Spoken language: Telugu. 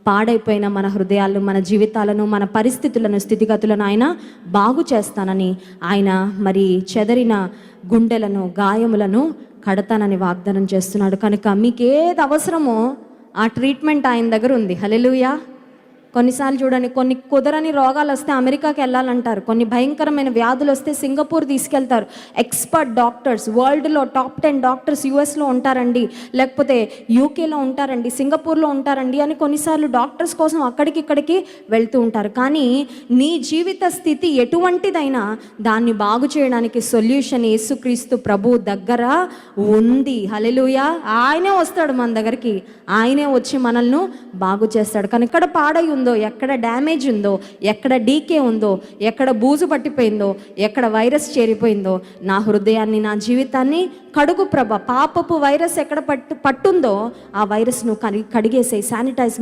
పాడైపోయిన మన హృదయాలను, మన జీవితాలను, మన పరిస్థితులను, స్థితిగతులను ఆయన బాగు చేస్తానని, ఆయన మరి చెదరిన గుండెలను, గాయములను కడతానని వాగ్దానం చేస్తున్నాడు. కనుక మీకు ఏది అవసరమో ఆ ట్రీట్మెంట్ ఆయన దగ్గర ఉంది. హల్లెలూయా. కొన్నిసార్లు చూడండి, కొన్ని కుదరని రోగాలు వస్తే అమెరికాకి వెళ్ళాలంటారు, కొన్ని భయంకరమైన వ్యాధులు వస్తే సింగపూర్ తీసుకెళ్తారు. ఎక్స్పర్ట్ డాక్టర్స్, వరల్డ్లో టాప్ 10 డాక్టర్స్ యూఎస్లో ఉంటారండి, లేకపోతే యూకేలో ఉంటారండి, సింగపూర్లో ఉంటారండి అని కొన్నిసార్లు డాక్టర్స్ కోసం అక్కడికి ఇక్కడికి వెళ్తూ ఉంటారు. కానీ నీ జీవిత స్థితి ఎటువంటిదైనా దాన్ని బాగు చేయడానికి సొల్యూషన్ యేసుక్రీస్తు ప్రభు దగ్గర ఉంది. హల్లెలూయా. ఆయనే వస్తాడు మన దగ్గరికి, ఆయనే వచ్చి మనల్ని బాగు చేస్తాడు. కానీ ఇక్కడ పాడై ఉందో, ఎక్కడ డ్యామేజ్ ఉందో, ఎక్కడ డీకే ఉందో, ఎక్కడ బూజు పట్టిపోయిందో, ఎక్కడ వైరస్ చేరిపోయిందో, నా హృదయాన్ని, నా జీవితాన్ని కడుగు ప్రభ. పాపపు వైరస్ ఎక్కడ పట్టుందో ఆ వైరస్ను కడిగేసే శానిటైజ్